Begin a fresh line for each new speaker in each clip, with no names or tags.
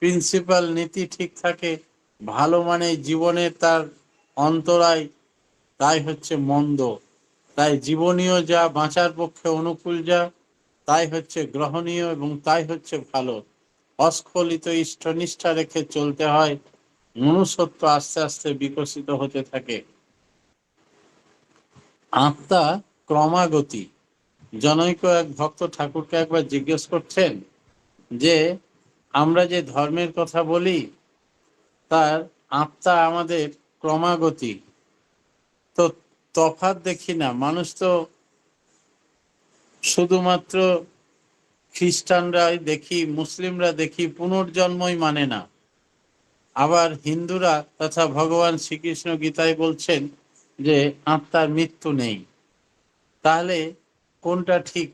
Principal নীতি ঠিক থাকে, ভালো মানে জীবনে তার অন্তরায়, তাই হচ্ছে মন্দ। তাই জীবনীয় যা, বাঁচার পক্ষে অনুকূল যা, তাই হচ্ছে গ্রহণীয় এবং তাই হচ্ছে ভালো। অস্খলিত ইষ্টনিষ্ঠা রেখে চলতে হয়, মনুষ্যত্ব আস্তে আস্তে বিকশিত হতে থাকে। আত্মা ক্রমাগতি। জনৈক এক ভক্ত ঠাকুরকে একবার জিজ্ঞেস করছেন যে আমরা যে ধর্মের কথা বলি তার আত্মা আমাদের ক্রমাগতি, তো তফাৎ দেখি না। মানুষ তো শুধুমাত্র খ্রিস্টানরাই দেখি, মুসলিমরা দেখি পুনর্জন্মই মানে না। আবার হিন্দুরা তথা ভগবান শ্রীকৃষ্ণ গীতায় বলছেন যে আত্মার মৃত্যু নেই। তাহলে কোনটা ঠিক?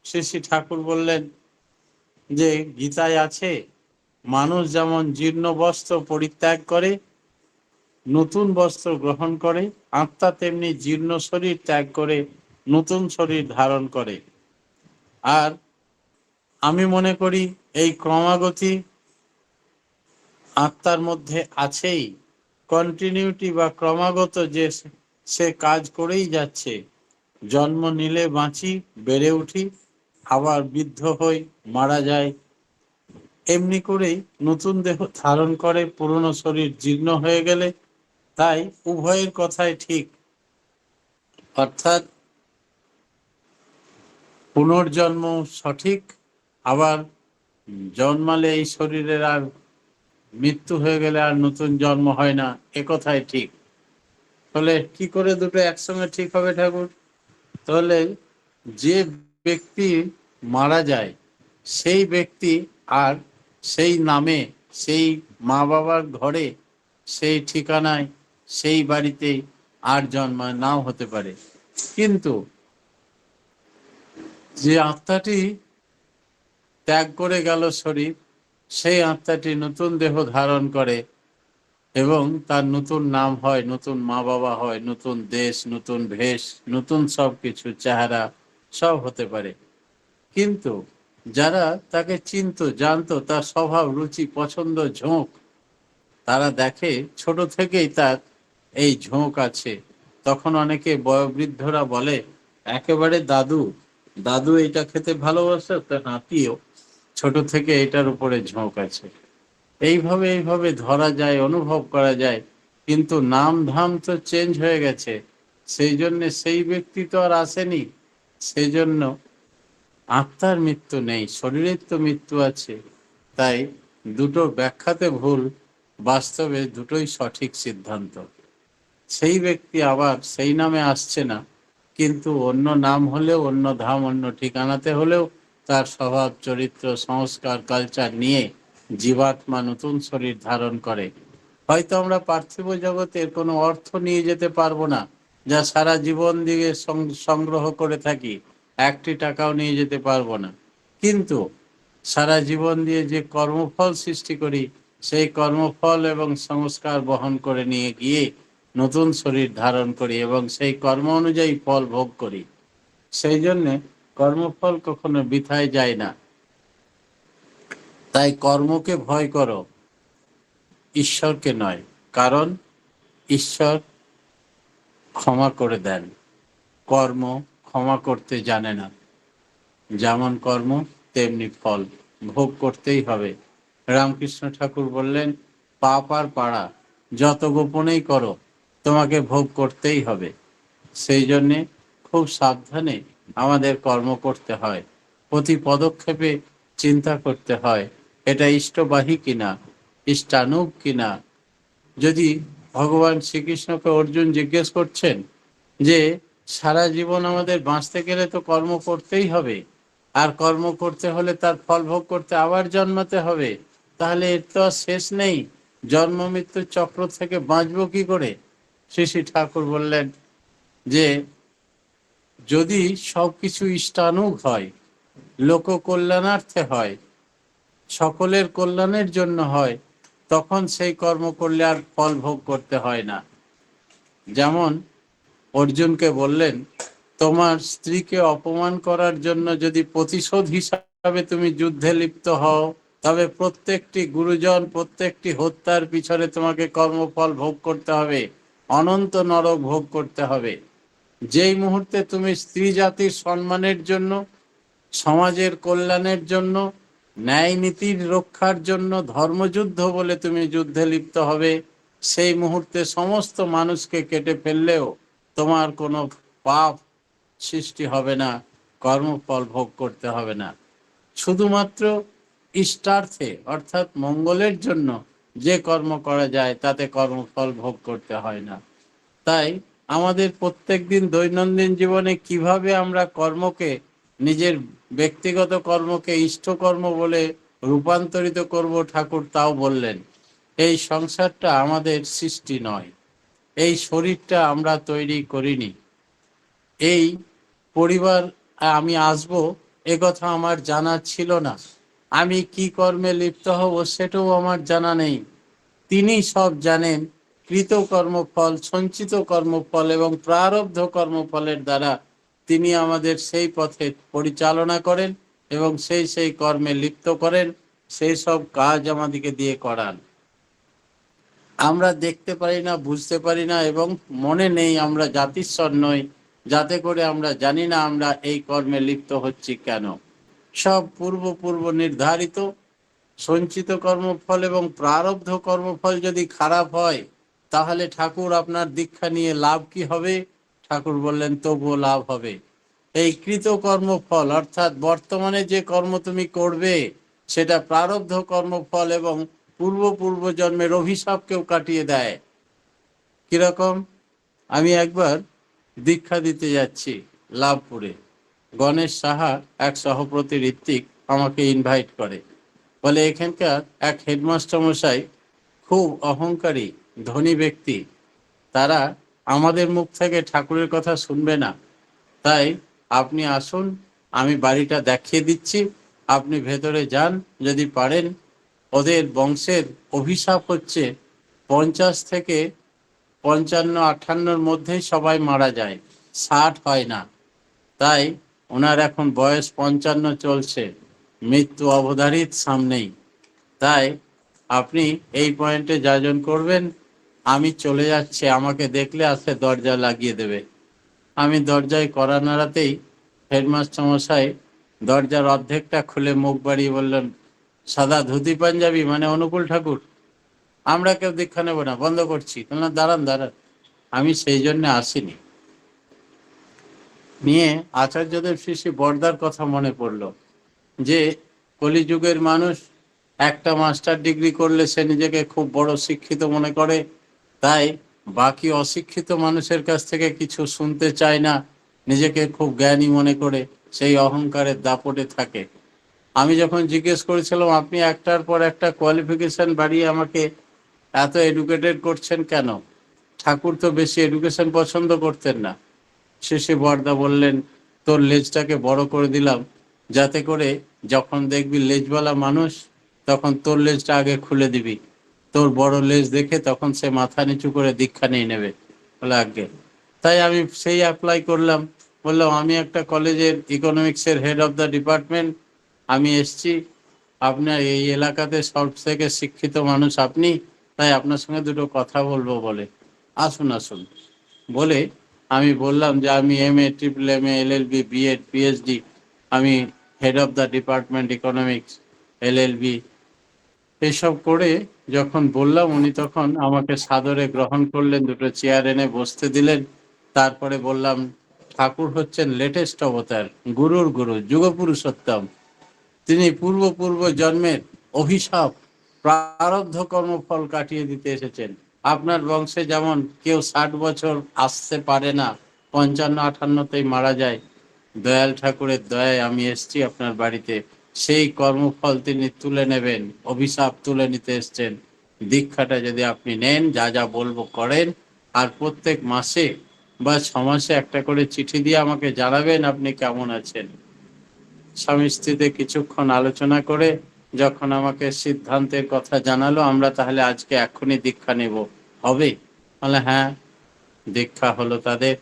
শ্রী শ্রী ঠাকুর বললেন যে গীতায় আছে মানুষ যেমন জীর্ণ বস্ত্র পরিত্যাগ করে নতুন বস্ত্র গ্রহণ করে, আত্মা তেমনি জীর্ণ শরীর ত্যাগ করে নতুন শরীর ধারণ করে। আর আমি মনে করি এই ক্রমাগতি আত্মার মধ্যে আছেই। কন্টিনিউটি বা ক্রমাগত যে সে কাজ করেই যাচ্ছে। জন্ম নিলে বাঁচি, বেড়ে উঠি, আবার বৃদ্ধ হই, মারা যায়, এমনি করেই নতুন দেহ ধারণ করে পুরনো শরীর জীর্ণ হয়ে গেলে। তাই উভয়ের কথাই ঠিক। অর্থাৎ পুনর্জন্ম সঠিক, আবার জন্মালে এই শরীরের আর মৃত্যু হয়ে গেলে আর নতুন জন্ম হয় না, একথাই ঠিক। তাহলে কি করে দুটো একসঙ্গে ঠিক হবে ঠাকুর? তাহলে যে ব্যক্তি মারা যায় সেই ব্যক্তি আর সেই নামে, সেই মা বাবার ঘরে, সেই ঠিকানায়, সেই বাড়িতে আর জন্মায় নাও হতে পারে। কিন্তু যে আত্মাটি ত্যাগ করে গেল শরীর, সেই আত্মাটি নতুন দেহ ধারণ করে এবং তার নতুন নাম হয়, নতুন মা বাবা হয়, নতুন দেশ, নতুন ভেষ, নতুন সব কিছু, চেহারা সব হতে পারে। কিন্তু যারা তাকে চিনতো, জানতো, তার স্বভাব, রুচি, পছন্দ, ঝোঁক, তারা দেখে ছোট থেকেই তার এই ঝোঁক আছে। তখন অনেকে বয়োবৃদ্ধরা বলে একেবারে দাদু, দাদু এটা খেতে ভালোবাসে, তো নাতিও ছোট থেকে এটার উপরে ঝোঁক আছে। এইভাবে এইভাবে ধরা যায়, অনুভব করা যায়। কিন্তু নাম ধাম তো চেঞ্জ হয়ে গেছে, সেই জন্য সেই ব্যক্তি তো আর আসেনি। সেই জন্য আত্মার মৃত্যু নেই, শরীরের তো মৃত্যু আছে। তাই দুটো ব্যাখ্যাতে ভুল, বাস্তবে দুটোই সঠিক সিদ্ধান্ত। সেই ব্যক্তি আবার সেই নামে আসছে না, কিন্তু অন্য নাম হলেও, অন্য ধাম, অন্য ঠিকানাতে হলেও তার স্বভাব, চরিত্র, সংস্কার, কালচার নিয়ে জীবাত্মা নতুন শরীর ধারণ করে। হয়তো আমরা পার্থিব জগতের কোনো অর্থ নিয়ে যেতে পারবো না, যা সারা জীবন দিয়ে সংগ্রহ করে থাকি, একটি টাকাও নিয়ে যেতে পারবো না। কিন্তু সারা জীবন দিয়ে যে কর্মফল সৃষ্টি করি, সেই কর্মফল এবং সংস্কার বহন করে নিয়ে গিয়ে নতুন শরীর ধারণ করি এবং সেই কর্ম অনুযায়ী ফল ভোগ করি। সেই জন্যে কর্মফল কখনো বৃথায় যায় না। তাই কর্মকে ভয় করো, ঈশ্বরকে নয়। কারণ ঈশ্বর ক্ষমা করে দেন, কর্ম ক্ষমা করতে জানে না। যেমন কর্ম তেমনি ফল, ভোগ করতেই হবে। রামকৃষ্ণ ঠাকুর বললেন পাপ আর পাড়া যত গোপনেই করো, তোমাকে ভোগ করতেই হবে। সেই জন্যে খুব সাবধানে আমাদের কর্ম করতে হয়। প্রতি পদক্ষেপে চিন্তা করতে হয় এটা ইষ্টবাহী কিনা, ইষ্টানুগ কিনা। যদি ভগবান শ্রীকৃষ্ণকে অর্জুন জিজ্ঞেস করছেন যে সারা জীবন আমাদের বাঁচতে গেলে তো কর্ম করতেই হবে, আর কর্ম করতে হলে তার ফল ভোগ করতে আবার জন্মাতে হবে, তাহলে এর তো আর শেষ নেই, জন্ম মৃত্যুর চক্র থেকে বাঁচবো কি করে? শ্রী শ্রী ঠাকুর বললেন যে যদি সবকিছু ইষ্টানুগ হয়, লোক কল্যাণার্থে হয়, সকলের কল্যাণের জন্য হয়, তখন সেই কর্ম করলে আর ফল ভোগ করতে হয় না। যেমন অর্জুনকে বললেন তোমার স্ত্রীকে অপমান করার জন্য যদি প্রতিশোধ হিসাবে তুমি যুদ্ধে লিপ্ত হও, তবে প্রত্যেকটি গুরুজন, প্রত্যেকটি হত্যার পিছনে তোমাকে কর্মফল ভোগ করতে হবে, অনন্ত নরক ভোগ করতে হবে। যেই মুহূর্তে তুমি স্ত্রী জাতির সম্মানের জন্য, সমাজের কল্যাণের জন্য, ন্যায় নীতির রক্ষার জন্য ধর্মযুদ্ধ বলে তুমি যুদ্ধে লিপ্ত হবে, সেই মুহূর্তে সমস্ত মানুষকে কেটে ফেললেও তোমার কোনো পাপ সৃষ্টি হবে না, কর্মফল ভোগ করতে হবে না। শুধুমাত্র ইষ্টার্থে অর্থাৎ মঙ্গলের জন্য যে কর্ম করা যায় তাতে কর্মফল ভোগ করতে হয় না। তাই আমাদের প্রত্যেকদিন দৈনন্দিন জীবনে কিভাবে আমরা কর্মকে, নিজের ব্যক্তিগত কর্মকে ইষ্টকর্ম বলে রূপান্তরিত করব, ঠাকুর তাও বললেন। এই সংসারটা আমাদের সৃষ্টি নয়, এই শরীরটা আমরা তৈরি করিনি। এই পরিবার আমি আসব এ কথা আমার জানা ছিল না, আমি কি কর্মে লিপ্ত হব সেটাও আমার জানা নেই। তিনি সব জানেন। কৃত কর্মফল, সঞ্চিত কর্মফল এবং প্রারব্ধ কর্মফলের দ্বারা তিনি আমাদের সেই পথে পরিচালনা করেন এবং সেই কর্মে লিপ্ত করেন, সেই সব কাজ আমাদেরকে দিয়ে করান। আমরা দেখতে পারি না, বুঝতে পারি না এবং মনে নেই আমরা জাতিস্বর নই, যাতে করে আমরা জানি না আমরা এই কর্মে লিপ্ত হচ্ছি কেন। সব পূর্ব নির্ধারিত সঞ্চিত কর্মফল এবং প্রারব্ধ কর্মফল যদি খারাপ হয় তাহলে ঠাকুর আপনার দীক্ষা নিয়ে লাভ কি হবে? ঠাকুর বললেন তবুও লাভ হবে। এই কৃত কর্মফল অর্থাৎ বর্তমানে যে কর্ম তুমি করবে সেটা প্রারব্ধ কর্মফল এবং পূর্ব জন্মের অভিশাপকেও কাটিয়ে দেয়। কিরকম? আমি একবার দীক্ষা দিতে যাচ্ছি লাভপুরে। গণেশ সাহা এক সহপ্রতি ঋত্বিক আমাকে ইনভাইট করে, বলে এখানকার এক হেডমাস্টার মশাই খুব অহংকারী ধনী ব্যক্তি, তারা আমাদের মুখ থেকে ঠাকুরের কথা শুনবে না, তাই আপনি আসুন, আমি বাড়িটা দেখিয়ে দিচ্ছি, আপনি ভেতরে যান, যদি পারেন। ওদের বংশের অভিশাপ হচ্ছে 50 থেকে 55-58 মধ্যেই সবাই মারা যায়, 60 হয় না। তাই ওনার এখন বয়স 55 চলছে, মৃত্যু অবধারিত সামনেই। তাই আপনি এই পয়েন্টে যাজন করবেন, আমি চলে যাচ্ছি, আমাকে দেখলে আসলে দরজা লাগিয়ে দেবে। আমি দরজায় কড়া নাড়াতেই হেডমাস্টার মশাই দরজার অর্ধেকটা খুলে মুখ বাড়িয়ে বললেন, সাদা ধুতি পাঞ্জাবি মানে অনুকূল ঠাকুর, আমরা কেউ দীক্ষা নেব না, বন্ধ করছি। দাঁড়ান দাঁড়ান, আমি সেই জন্য আসিনি। নিয়ে আচার্যদেব শ্রী শ্রী বরদার কথা মনে পড়ল যে কলিযুগের মানুষ একটা মাস্টার ডিগ্রি করলে সে নিজেকে খুব বড় শিক্ষিত মনে করে, তাই বাকি অশিক্ষিত মানুষের কাছ থেকে কিছু শুনতে চায় না, নিজেকে খুব জ্ঞানী মনে করে সেই অহংকারের দাপটে থাকে। আমি যখন জিজ্ঞেস করেছিলাম আপনি একটার পর একটা কোয়ালিফিকেশন বাড়িয়ে আমাকে এত এডুকেটেড করছেন কেন, ঠাকুর তো বেশি এডুকেশন পছন্দ করতেন না। শেষে বরদা বললেন, তোর লেজটাকে বড় করে দিলাম, যাতে করে যখন দেখবি লেজওয়ালা মানুষ তখন তোর লেজটা আগে খুলে দিবি, তোর বড় লেজ দেখে তখন সে মাথা নিচু করে দীক্ষা নিয়ে নেবে। বলে আগে। তাই আমি সেই অ্যাপ্লাই করলাম, বললাম আমি একটা কলেজের ইকোনমিক্সের হেড অফ দ্য ডিপার্টমেন্ট, আমি এসছি, আপনার এই এলাকাতে সব থেকে শিক্ষিত মানুষ আপনি, তাই আপনার সঙ্গে দুটো কথা বলবো বলে। আসুন আসুন বলে আমি বললাম যে আমি MA, MMA, LLB, B.Ed, PhD, আমি head of the department economics, LLB এইসব করে যখন বললাম, উনি তখন আমাকে সাদরে গ্রহণ করলেন, দুটো চেয়ার এনে বসতে দিলেন। তারপরে বললাম, ঠাকুর হচ্ছেন লেটেস্ট অবতার, গুরুর গুরু, যুগ পুরুষোত্তম। তিনি পূর্ব জন্মের অভিশাপ প্রারব্ধ কর্মফল কাটিয়ে দিতে এসেছেন। আপনার বংশে যেমন কেউ 60 বছর আসতে পারে না, 55-58তেই মারা যায়, দয়াল ঠাকুরের দয়ায় আমি এসছি আপনার বাড়িতে, সেই কর্মফল তিনি তুলে নেবেন, অভিশাপ তুলে নিতে এসছেন। দীক্ষাটা যদি আপনি নেন, যা যা বলবো করেন, আর প্রত্যেক মাসে বা 6 মাসে একটা করে চিঠি দিয়ে আমাকে জানাবেন আপনি কেমন আছেন। স্বামী স্ত্রীতে কিছুক্ষণ আলোচনা করে যখন আমাকে সিদ্ধান্তের কথা জানালো, আমরা তাহলে আজকে এক্ষুনি দীক্ষা নেব, হবে? বলে হ্যাঁ। দীক্ষা হলো তাদের।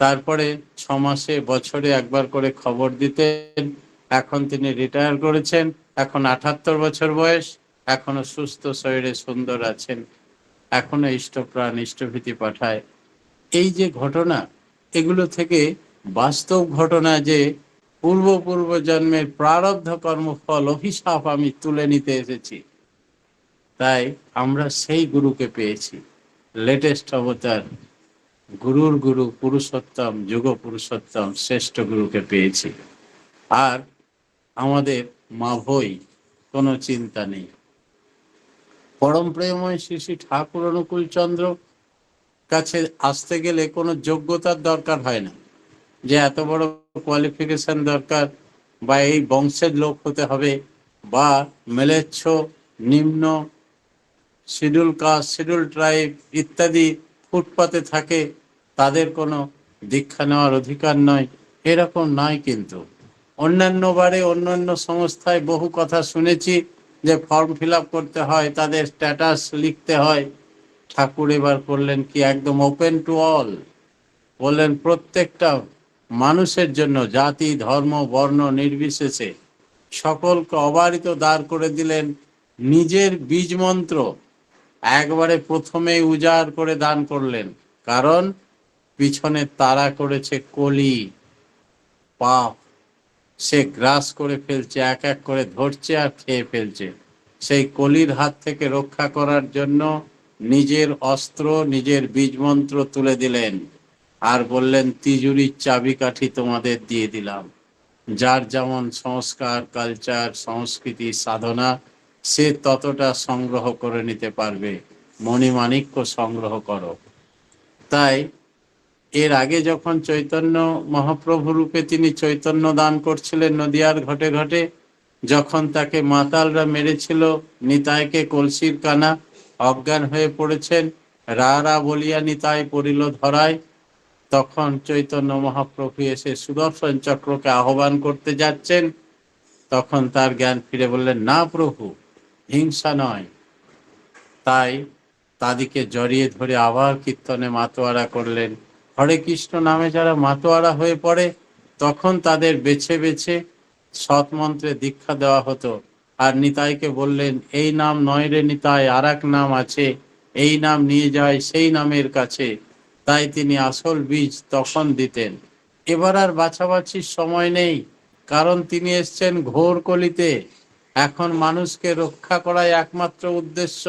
তারপরে 6 মাসে বছরে একবার করে খবর দিতেন, এখন তিনি রিটায়ার করেছেন। এখন ৭৮ বছর বয়স, এখনো সুস্থ শরীরে সুন্দর আছেন, এখনো ইষ্টপ্রাণ ইষ্টভীতি পাঠায়। এই যে ঘটনা, এগুলো থেকে বাস্তব ঘটনা যে পূর্ব জন্মের প্রারব্ধ কর্মফল অভিশাপ আমি তুলে নিতে এসেছি, তাই আমরা সেই গুরুকে পেয়েছি, লেটেস্ট অবতার, গুরুর গুরু পুরুষোত্তম, যুগ পুরুষোত্তম শ্রেষ্ঠ গুরুকে পেয়েছি। আর আমাদের মা ভই, কোনো চিন্তা নেই। পরম প্রেমময় শ্রী শ্রী ঠাকুর অনুকূল চন্দ্র কাছে আসতে গেলে কোনো যোগ্যতার দরকার হয় না, যে এত বড় কোয়ালিফিকেশন দরকার, বা এই বংশের লোক হতে হবে, বা মেলেচ্ছ, নিম্ন, শিডিউল কাস্ট, শিডিউল ট্রাইব ইত্যাদি ফুটপাতে থাকে, তাদের কোনো দীক্ষা নেওয়ার অধিকার নয়, এরকম নয়। কিন্তু অন্যান্য বারে অন্যান্য সংস্থায় বহু কথা শুনেছি যে ফর্ম ফিল আপ করতে হয়, তাদের স্ট্যাটাস লিখতে হয়। ঠাকুর এবার করলেন কি, একদম ওপেন টু অল, বললেন প্রত্যেকটা মানুষের জন্য, জাতি ধর্ম বর্ণ নির্বিশেষে সকলকে অবারিত দাঁড় করে দিলেন। নিজের বীজ মন্ত্র একবারে প্রথমেই উজাড় করে দান করলেন, কারণ পিছনে তারা করেছে কলি, পাপ, সে গ্রাস করে ফেলছে, এক এক করে ধরছে আর খেয়ে ফেলছে। সেই কলির হাত থেকে রক্ষা করার জন্য নিজের অস্ত্র, নিজের বীজ মন্ত্র তুলে দিলেন, আর বললেন তিজুরির চাবিকাঠি তোমাদের দিয়ে দিলাম। যার যেমন সংস্কার, কালচার, সংস্কৃতি, সাধনা, সে ততটা সংগ্রহ করে নিতে পারবে। মণিমাণিক্য সংগ্রহ করো। তাই এর আগে যখন চৈতন্য মহাপ্রভু রূপে তিনি চৈতন্য দান করছিলেন নদিয়ার ঘটে ঘটে, যখন তাকে মাতালরা মেরেছিল, নিতাইকে কলসির কানা, অজ্ঞান হয়ে পড়েছেন, রা রা বলিয়া নিতাই পড়িল ধরায়, তখন চৈতন্য মহাপ্রভু এসে সুদর্শন চক্রকে আহ্বান করতে যাচ্ছেন, তখন তার জ্ঞান ফিরে বললেন, না প্রভু, হিংসা নয়। তাই তাদিকে জড়িয়ে ধরে আবার কীর্তনে মাতোয়ারা করলেন। হরে কৃষ্ণ নামে যারা মাতোয়ারা হয়ে পড়ে, তখন তাদের বেছে বেছে সৎমন্ত্রে দীক্ষা দেওয়া হতো। আর নিতাইকে বললেন, এই নাম নয় রে নিতাই, আর এক নাম আছে, এই নাম নিয়ে যায় সেই নামের কাছে। তাই তিনি আসল বীজ তখন দিতেন। এবার আর বাছাবাছির সময় নেই, কারণ তিনি এসছেন ঘোর কলিতে। এখন মানুষকে রক্ষা করাই একমাত্র উদ্দেশ্য।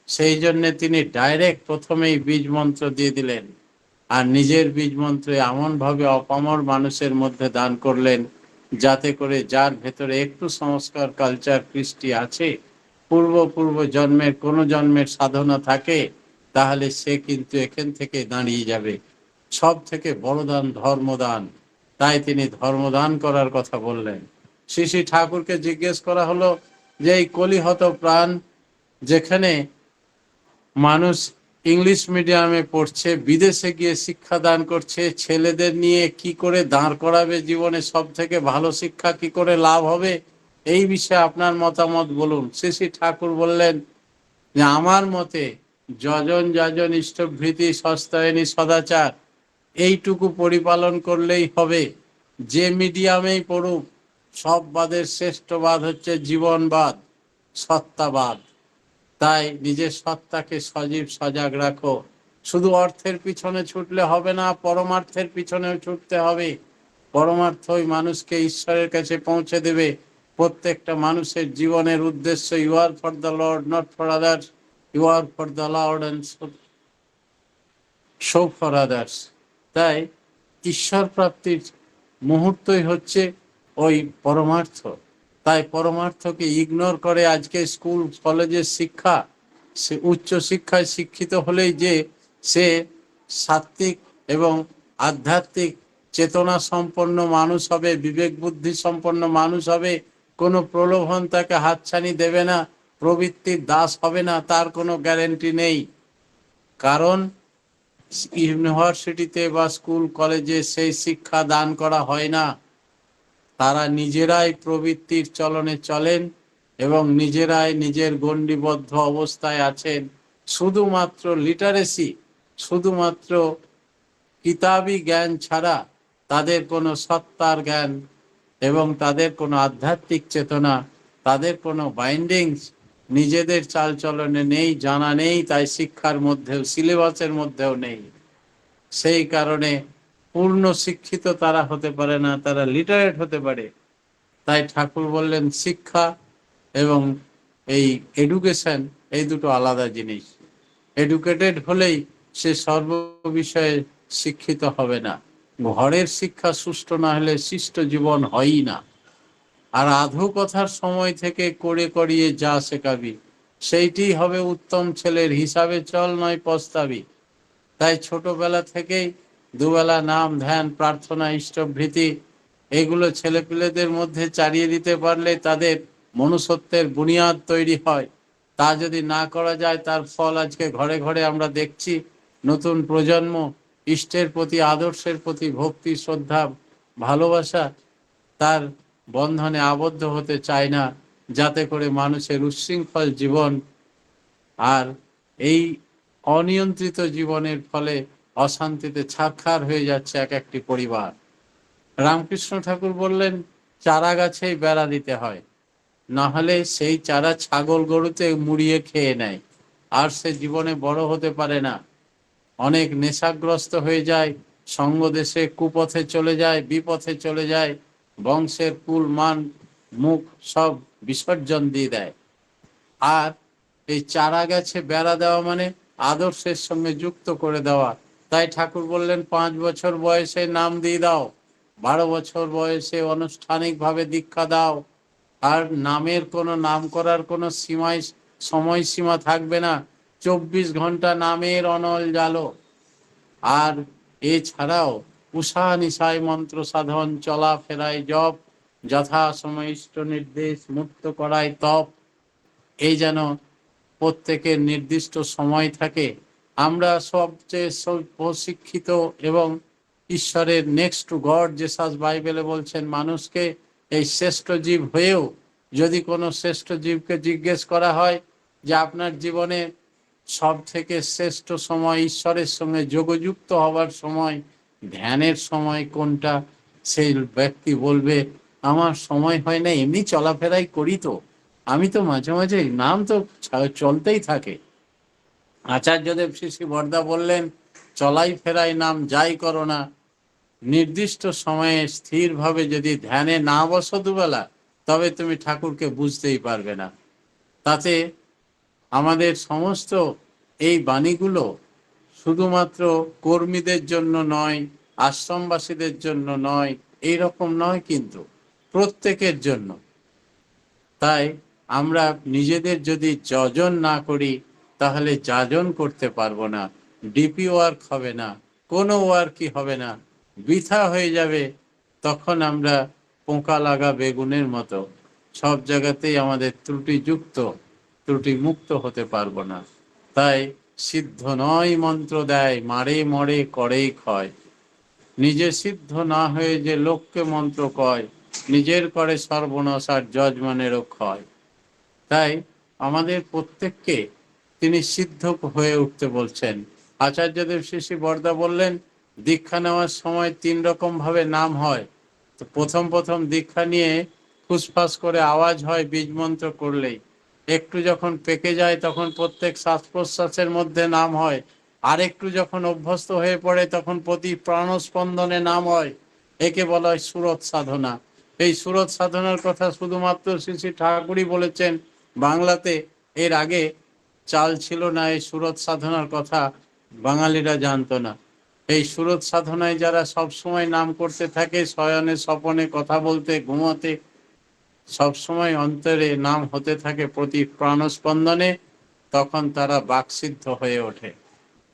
সেই জন্য তিনি ডাইরেক্ট প্রথমেই বীজ মন্ত্র দিয়ে দিলেন, আর নিজের বীজ মন্ত্র এমনভাবে অপামর মানুষের মধ্যে দান করলেন, যাতে করে যার ভেতরে একটু সংস্কার, কালচার, কৃষ্টি আছে, পূর্ব জন্মের কোনো জন্মের সাধনা থাকে, তাহলে সে কিন্তু এখান থেকে দাঁড়িয়ে যাবে। সব থেকে বড় দান ধর্মদান, তাই তিনি ধর্মদান করার কথা বললেন। শ্রী শ্রী ঠাকুরকে জিজ্ঞেস করা হলো যে এই কলিহত প্রাণ, যেখানে মানুষ ইংলিশ মিডিয়ামে পড়ছে, বিদেশে গিয়ে শিক্ষাদান করছে, ছেলেদের নিয়ে কি করে দাঁড় করাবে জীবনে, সব থেকে ভালো শিক্ষা কি করে লাভ হবে, এই বিষয়ে আপনার মতামত বলুন। শ্রী শ্রী ঠাকুর বললেন যে আমার মতে যজন যাজন ইষ্টভৃতি সস্তায়নী সদাচার, এইটুকু পরিপালন করলেই হবে। যে মিডিয়ামেই পড়ুক, সব বাদের শ্রেষ্ঠ বাদ হচ্ছে জীবনবাদ, সত্তাবাদ। তাই নিজের সত্তাকে সজীব সজাগ রাখো। শুধু অর্থের পিছনে ছুটলে হবে না, পরমার্থের পিছনেও ছুটতে হবে। পরমার্থই মানুষকে ঈশ্বরের কাছে পৌঁছে দেবে। প্রত্যেকটা মানুষের জীবনের উদ্দেশ্য, you are for the lord, not for others, you are for the lord and so for others. তাই ঈশ্বর প্রাপ্তির মুহূর্তই হচ্ছে ওই পরমার্থ। তাই পরমার্থকে ইগনোর করে আজকে স্কুল কলেজের শিক্ষা, সে উচ্চ শিক্ষায় শিক্ষিত হলেই যে সে সাত্ত্বিক এবং আধ্যাত্মিক চেতনা সম্পন্ন মানুষ হবে, বিবেক বুদ্ধি সম্পন্ন মানুষ হবে, কোনো প্রলোভন তাকে হাতছানি দেবে না, প্রবৃত্তির দাস হবে না, তার কোনো গ্যারেন্টি নেই। কারণ ইউনিভার্সিটিতে বা স্কুল কলেজে সেই শিক্ষা দান করা হয় না। তারা নিজেরাই প্রবৃত্তির চলনে চলেন এবং নিজেরাই নিজের গণ্ডিবদ্ধ অবস্থায় আছেন। শুধুমাত্র লিটারেসি, শুধুমাত্র কিতাবি জ্ঞান ছাড়া তাদের কোনো সত্তার জ্ঞান এবং তাদের কোনো আধ্যাত্মিক চেতনা তাদের কোনো বাইন্ডিংস নিজেদের চালচলনে নেই, জানা নেই, তাই শিক্ষার মধ্যেও সিলেবাসের মধ্যেও নেই। সেই কারণে পূর্ণ শিক্ষিত তারা হতে পারে না, তারা লিটারেট হতে পারে। তাই ঠাকুর বললেন শিক্ষা এবং এই এডুকেশন এই দুটো আলাদা জিনিস। এডুকেটেড হলেই সে সর্ব বিষয়ে শিক্ষিত হবে না। ঘরের শিক্ষা সুষ্ঠু না হলে শিষ্ট জীবন হয়ই না। আর আধো কথার সময় থেকে করে করিয়ে যা শেখাবি, সেইটি হবে উত্তম ছেলের, হিসাবে চল নয় পস্তাবি। তাই ছোটবেলা থেকেই দুবেলা নাম, ধ্যান, প্রার্থনা, ইষ্টভৃতি এগুলো ছেলেপিলেদের মধ্যে চালিয়ে দিতে পারলে তাদের মনুষ্যত্বের বুনিয়াদ তৈরি হয়। তা যদি না করা যায়, তার ফল আজকে ঘরে ঘরে আমরা দেখছি। নতুন প্রজন্ম ইষ্টের প্রতি, আদর্শের প্রতি ভক্তি, শ্রদ্ধা, ভালোবাসা তার বন্ধনে আবদ্ধ হতে চায় না, যাতে করে মানুষের উচ্ছৃঙ্খল জীবন আর এই অনিয়ন্ত্রিত জীবনের ফলে অশান্তিতে ছারখার হয়ে যাচ্ছে এক একটি পরিবার। রামকৃষ্ণ ঠাকুর বললেন চারা গাছেই বেড়া দিতে হয়, না হলে সেই চারা ছাগল গরুতে মুড়িয়ে খেয়ে নেয়, আর সে জীবনে বড় হতে পারে না। অনেক নেশাগ্রস্ত হয়ে যায়, সঙ্গ দেশে কুপথে চলে যায়, বিপথে চলে যায়, বংশের কুল মান মুখ সব বিসর্জন দিয়ে দেয়। আর এই চারা গাছে বেড়া দেওয়া মানে আদর্শের সঙ্গে যুক্ত করে দেওয়া। তাই ঠাকুর বললেন 5 বছর বয়সে নাম দিয়ে দাও, 12 বছর বয়সে আনুষ্ঠানিকভাবে দীক্ষা দাও। আর নামের কোনো, নাম করার কোনো সময়সীমা থাকবে না। 24 ঘন্টা নামের অনল জালো। আর এছাড়াও উষা নিশায় মন্ত্র সাধন, চলা ফেরায় জপ, যথা সময় ইষ্ট নির্দেশ, মুক্ত করায় তপ। এই যেন প্রত্যেকের নির্দিষ্ট সময় থাকে। আমরা সবচেয়ে প্রশিক্ষিত এবং ঈশ্বরের নেক্সট টু গড জেসাস বাইবেলে বলছেন, মানুষকে এই শ্রেষ্ঠ জীব হয়েও যদি কোনো শ্রেষ্ঠ জীবকে জিজ্ঞেস করা হয় যে আপনার জীবনে সব থেকে শ্রেষ্ঠ সময়, ঈশ্বরের সঙ্গে যোগযুক্ত হবার সময়, ধ্যানের সময় কোনটা, সেই ব্যক্তি বলবে আমার সময় হয় না, এমনি চলাফেরাই করি, তো আমি তো মাঝে মাঝে নাম তো চলতেই থাকে। আচার্যদেব শ্রী শ্রী বরদা বললেন চলাই ফেরাই নাম যাই করো না, নির্দিষ্ট সময়ে স্থিরভাবে যদি ধ্যানে না বসো দুবেলা, তবে তুমি ঠাকুরকে বুঝতেই পারবে না। তাতে আমাদের সমস্ত এই বাণীগুলো শুধুমাত্র কর্মীদের জন্য নয়, আশ্রমবাসীদের জন্য নয়, এই রকম নয়, কিন্তু প্রত্যেকের জন্য। তাই আমরা নিজেদের যদি যজন না করি, তাহলে যাজন করতে পারবো না, ডিপি ওয়ার্ক হবে না, কোনো ওয়ার্কই হবে না, বৃথা হয়ে যাবে। তখন আমরা পোকা লাগা বেগুনের মতো সব জায়গাতেই আমাদের ত্রুটিযুক্ত, ত্রুটি মুক্ত হতে পারবো না। তাই সিদ্ধ নয় মন্ত্র দেয়, মারে মরে করেই ক্ষয়। নিজে সিদ্ধ না হয়ে যে লোককে মন্ত্র কয়, নিজের করে সর্বনাশ আর যজমানেরও ক্ষয়। তাই আমাদের প্রত্যেককে তিনি সিদ্ধ হয়ে উঠতে বলছেন। আচার্যদেব শ্রী শ্রী বরদা বললেন দীক্ষা নেওয়ার সময় 3 রকম ভাবে নাম হয়। তো প্রথম দীক্ষা নিয়ে ফুসফাস করে আওয়াজ হয় বীজ মন্ত্র করলেই, একটু যখন পেকে যায় তখন প্রত্যেক শ্বাস প্রশ্বাসের মধ্যে নাম হয়, আর একটু যখন অভ্যস্ত হয়ে পড়ে তখন প্রতি প্রাণস্পন্দনে নাম হয়। একে বলা হয় সুরত সাধনা। এই সুরত সাধনার কথা শুধুমাত্র শ্রী শ্রী ঠাকুরই বলেছেন বাংলাতে। এর আগে চাল ছিল না এই সুরত সাধনার কথা, বাঙালিরা জানতো না। এই সুরত সাধনায় যারা সব সময় নাম করতে থাকে, শয়নে স্বপনে কথা বলতে ঘুমাতে সবসময় অন্তরে নাম হতে থাকে প্রতি প্রাণস্পন্দনে, তখন তারা বাকসিদ্ধ হয়ে ওঠে।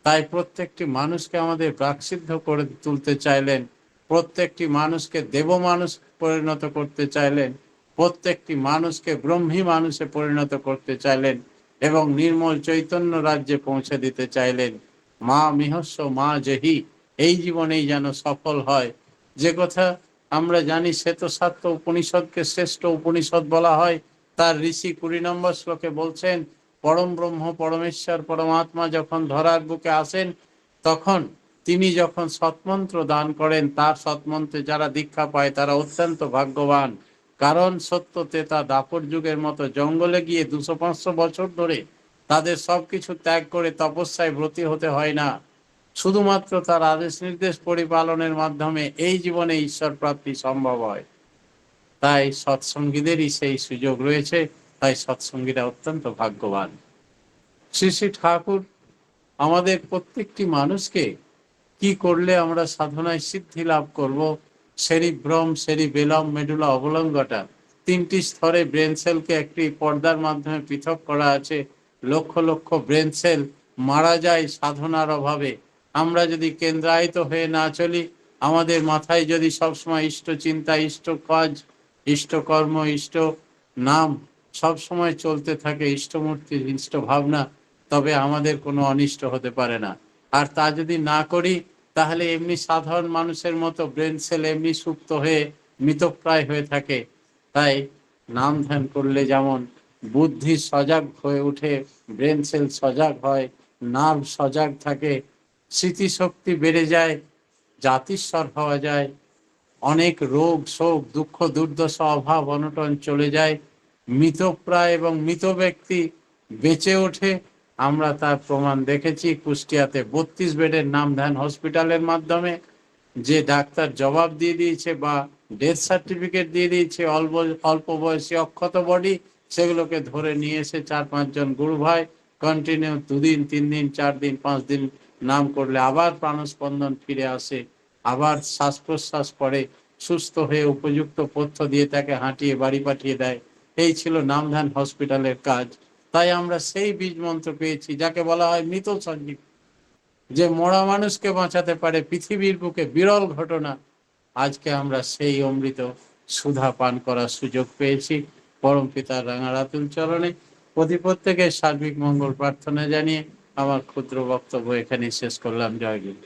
তাই প্রত্যেকটি মানুষকে আমাদের বাকসিদ্ধ করে তুলতে চাইলেন, প্রত্যেকটি মানুষকে দেব মানুষ পরিণত করতে চাইলেন, প্রত্যেকটি মানুষকে ব্রহ্মী মানুষে পরিণত করতে চাইলেন এবং নির্মল চৈতন্য রাজ্যে পৌঁছে দিতে চাইলেন। মা মিহস্য মা জহি, এই জীবনেই যেন সফল হয়। যে কথা আমরা জানি শ্বেতসাত্ত্ব উপনিষদকে শ্রেষ্ঠ উপনিষদ বলা হয়, তার ঋষি 20 নম্বর শ্লোকে বলছেন পরম ব্রহ্ম পরমেশ্বর পরমাত্মা যখন ধরার বুকে আসেন, তখন তিনি যখন সৎমন্ত্র দান করেন, তার সৎমন্ত্রে যারা দীক্ষা পায় তারা অত্যন্ত ভাগ্যবান। কারণ সত্য তেতা দাপর যুগের মতো জঙ্গলে গিয়ে 200-500 বছর ধরে তাদের সবকিছু ত্যাগ করে তপস্যায় ব্রতী হতে হয় না। শুধুমাত্র তার আদেশ নির্দেশ পরিপালনের মাধ্যমে এই জীবনে ঈশ্বর প্রাপ্তি সম্ভব হয়। তাই সৎসঙ্গীদেরই সেই সুযোগ রয়েছে, তাই সৎসঙ্গীরা অত্যন্ত ভাগ্যবান। শ্রী শ্রী ঠাকুর আমাদের প্রত্যেকটি মানুষকে কি করলে আমরা সাধনায় সিদ্ধি লাভ করব, সেরিব্রম, সেরিবেলাম, মেডুলা অবলঙ্গটা, 3টি স্তরে ব্রেন সেলকে একটি পর্দার মাধ্যমে পৃথক করা আছে। লক্ষ লক্ষ ব্রেন সেল মারা যায় সাধনার অভাবে। আমরা যদি কেন্দ্রায়িত হয়ে না চলি, আমাদের মাথায় যদি সবসময় ইষ্ট চিন্তা, ইষ্ট কাজ, ইষ্ট কর্ম, ইষ্ট নাম সবসময় চলতে থাকে, ইষ্টমূর্তি, ইষ্ট ভাবনা, তবে আমাদের কোনো অনিষ্ট হতে পারে না। আর তা যদি না করি, তাহলে এমনি সাধারণ মানুষের মতো ব্রেন সেল এমনি সুপ্ত হয়ে মৃতপ্রায় হয়ে থাকে। তাই নাম ধ্যান করলে যেমন বুদ্ধি সজাগ হয়ে উঠে, ব্রেন সেল সজাগ হয়, নার্ভ সজাগ থাকে, স্মৃতিশক্তি বেড়ে যায়, জাতিস্বর হওয়া যায়, অনেক রোগ শোক দুঃখ দুর্দশা অভাব অনটন চলে যায়, মৃতপ্রায় এবং মৃত ব্যক্তি বেঁচে ওঠে। আমরা তার প্রমাণ দেখেছি কুষ্টিয়াতে 32 বেডের নাম ধ্যান হসপিটালের মাধ্যমে। যে ডাক্তার জবাব দিয়ে দিয়েছে বা ডেথ সার্টিফিকেট দিয়ে দিয়েছে অল্প অল্প বয়সী অক্ষত বডি, সেগুলোকে ধরে নিয়ে এসে 4-5 জন গুরু ভাই কন্টিনিউ 2 দিন 3 দিন 4 দিন 5 দিন নাম করলে আবার প্রাণস্পন্দন ফিরে আসে, আবার শ্বাস প্রশ্বাস পড়ে, সুস্থ হয়ে উপযুক্ত পথ্য দিয়ে তাকে হাঁটিয়ে বাড়ি পাঠিয়ে দেয়। এই ছিল নামধান হসপিটালের কাজ। তাই আমরা সেই বীজ মন্ত্র পেয়েছি যাকে বলা হয় মৃত সঞ্জীব, যে মরা মানুষকে বাঁচাতে পারে, পৃথিবীর বুকে বিরল ঘটনা। আজকে আমরা সেই অমৃত সুধা পান করার সুযোগ পেয়েছি। পরম পিতার রাঙারাতুল চরণে প্রত্যেকের সার্বিক মঙ্গল প্রার্থনা জানিয়ে আমার ক্ষুদ্র বক্তব্য এখানে শেষ করলাম। জয় গুরু।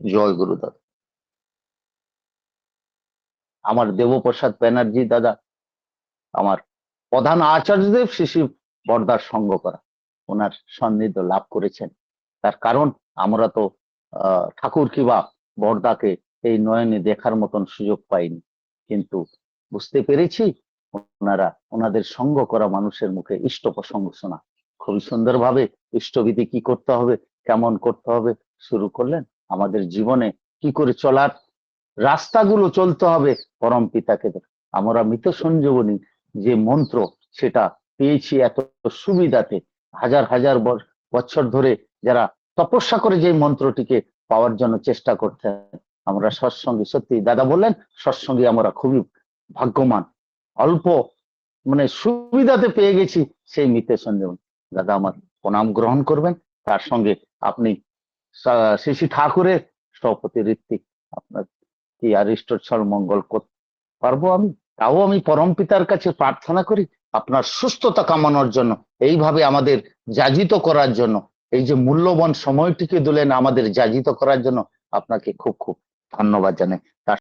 জয় গুরুদাদা। আমার দেবপ্রসাদ ব্যানার্জি দাদা আমার প্রধান আচার্যদেব শিশি বর্দার সঙ্গ করা, ওনার সান্নিধ্য লাভ করেছেন। তার কারণ আমরা তো ঠাকুর কিবা বর্দাকে এই নয়নে দেখার মতন সুযোগ পাইনি, কিন্তু বুঝতে পেরেছি ওনারা ওনাদের সঙ্গ করা মানুষের মুখে ইষ্ট প্রসঙ্গ শোনা খুবই সুন্দরভাবে ইষ্টবিধি কি করতে হবে, কেমন করতে হবে শুরু করলেন। আমাদের জীবনে কি করে চলার রাস্তাগুলো চলতে হবে পরম পিতাকে। আমরা মৃত সঞ্জীবনী যে মন্ত্র সেটা পেয়েছি এত সুবিধাতে, হাজার হাজার বছর ধরে যারা তপস্যা করে যে মন্ত্রটিকে পাওয়ার জন্য চেষ্টা করতে, আমরা সৎসঙ্গী, সত্যি দাদা বললেন সৎসঙ্গী আমরা খুবই ভাগ্যবান, অল্প মানে সুবিধাতে পেয়ে গেছি সেই মৃত সঞ্জীবনী। দাদা আমার প্রণাম গ্রহণ করবেন। তার সঙ্গে আপনি শ্রী শ্রী ঠাকুরের সভাপতি ঋত্বিক, আপনার কি আর ইষ্টচ্ছল মঙ্গল করতে পারবো আমি? তাও আমি পরম পিতার কাছে প্রার্থনা করি আপনার সুস্থতা কামানোর জন্য, এইভাবে আমাদের যাজিত করার জন্য, এই যে মূল্যবান সময়টিকে দিলেন আমাদের যাজিত করার জন্য, আপনাকে খুব খুব ধন্যবাদ জানাই। তার